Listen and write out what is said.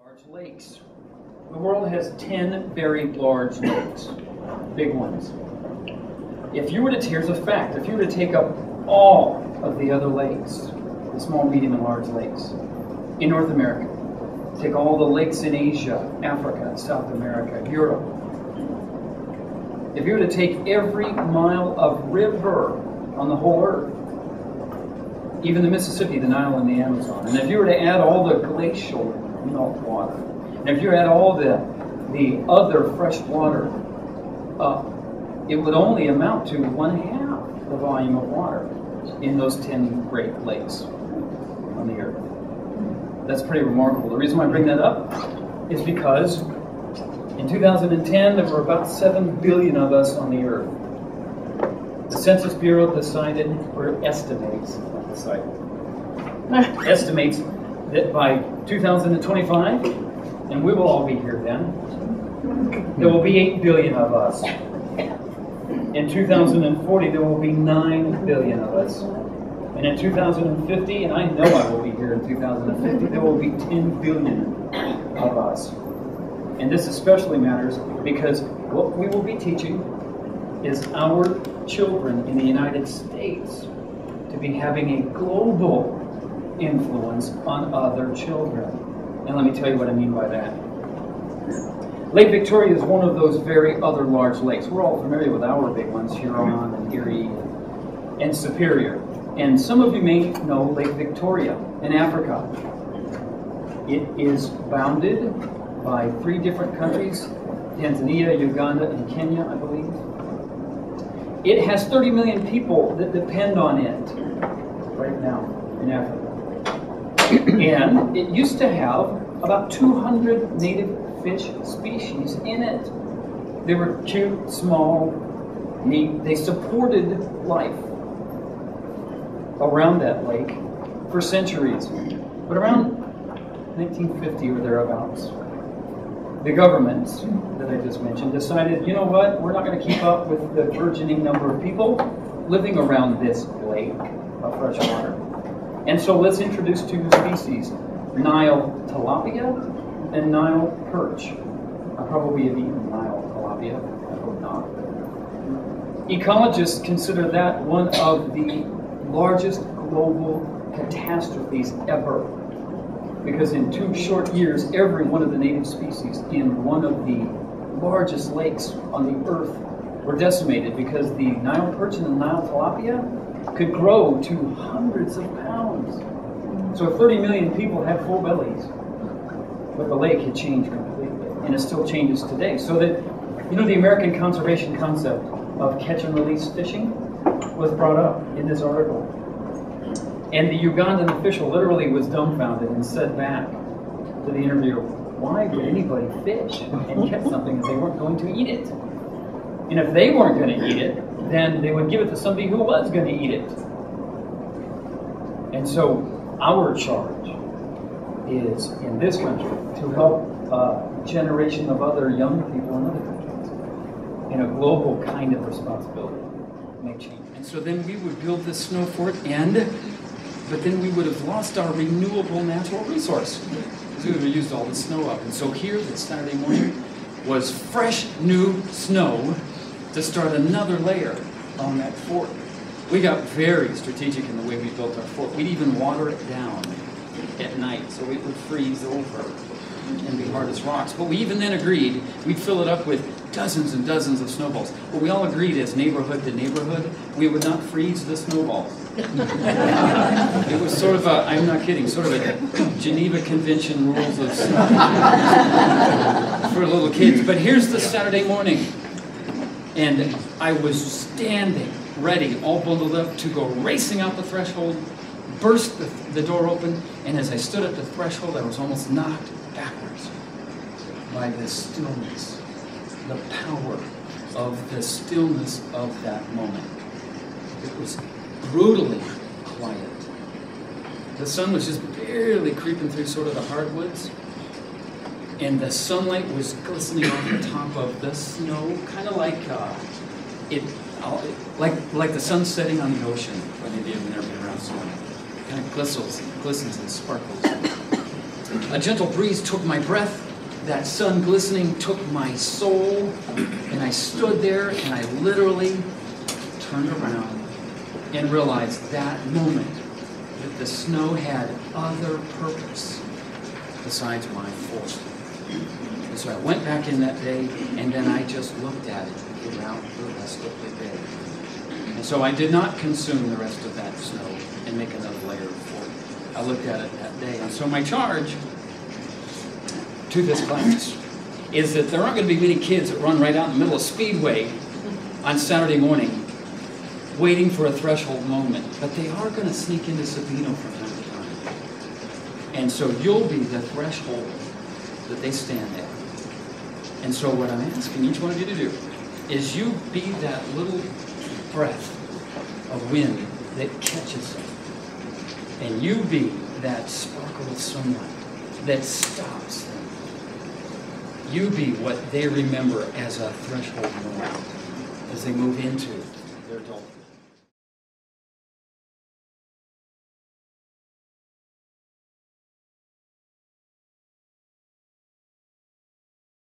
Large lakes. The world has 10 very large lakes, big ones. If you were to, here's a fact, if you were to take up all of the other lakes, the small, medium, and large lakes in North America, take all the lakes in Asia, Africa, South America, Europe, if you were to take every mile of river on the whole earth, even the Mississippi, the Nile, and the Amazon, and if you were to add all the glacial melt water, and if you add all the other fresh water up, it would only amount to 1/2 the volume of water in those 10 Great Lakes on the earth. That's pretty remarkable. The reason why I bring that up is because in 2010 there were about 7 billion of us on the earth. The Census Bureau decided, or estimates, not decided, estimates that by 2025, and we will all be here then, there will be 8 billion of us. In 2040, there will be 9 billion of us. And in 2050, and I know I will be here in 2050, there will be 10 billion of us. And this especially matters because what we will be teaching is our children in the United States to be having a global influence on other children. And let me tell you what I mean by that. Lake Victoria is one of those very other large lakes. We're all familiar with our big ones, Huron and Erie and Superior. And some of you may know Lake Victoria in Africa. It is bounded by 3 different countries, Tanzania, Uganda, and Kenya, I believe. It has 30 million people that depend on it right now in Africa. And it used to have about 200 native fish species in it. They were cute, small, neat. They supported life around that lake for centuries. But around 1950 or thereabouts, the governments that I just mentioned decided, you know what, we're not going to keep up with the burgeoning number of people living around this lake of fresh water. And so let's introduce 2 species, Nile tilapia and Nile perch. I probably have eaten Nile tilapia, I hope not. Ecologists consider that one of the largest global catastrophes ever. Because in 2 short years, every one of the native species in one of the largest lakes on the earth were decimated because the Nile perch and the Nile tilapia could grow to hundreds of pounds. So 30 million people had full bellies. But the lake had changed completely, and it still changes today. So that, you know, the American conservation concept of catch and release fishing was brought up in this article. And the Ugandan official literally was dumbfounded and said back to the interviewer, why would anybody fish and catch something if they weren't going to eat it? And if they weren't going to eat it, then they would give it to somebody who was going to eat it. And so our charge is in this country to help a generation of other young people in other countries in a global kind of responsibility make change. And so then we would build this snow fort, but then we would have lost our renewable natural resource because we would have used all the snow up. And so here this Saturday morning was fresh new snow to start another layer on that fort. We got very strategic in the way we built our fort. We'd even water it down at night so it would freeze over and be hard as rocks. But we even then agreed we'd fill it up with dozens and dozens of snowballs. But we all agreed as neighborhood to neighborhood, we would not freeze the snowballs. It was sort of a, I'm not kidding, sort of a Geneva Convention rules of for little kids. But here's the Saturday morning. And I was standing ready, all bundled up to go racing out the threshold, burst the door open, and as I stood at the threshold, I was almost knocked backwards by the stillness, the power of the stillness of that moment. It was brutally quiet. The sun was just barely creeping through sort of the hardwoods, and the sunlight was glistening off the top of the snow, kind of like like the sun setting on the ocean. When any of you have never been around snow, it kind of glistens and sparkles. A gentle breeze took my breath. That sun glistening took my soul. And I stood there and I literally turned around and realized that moment that the snow had other purpose besides my force. And so I went back in that day, and then I just looked at it throughout the rest of the day. And so I did not consume the rest of that snow and make another layer for it. I looked at it that day. And so my charge to this class is that there aren't going to be many kids that run right out in the middle of Speedway on Saturday morning waiting for a threshold moment, but they are going to sneak into Sabino from time to time. And so you'll be the threshold that they stand at. And so what I'm asking each one of you to do is you be that little breath of wind that catches them. And you be that sparkle of sunlight that stops them. You be what they remember as a threshold moment as they move into their adulthood.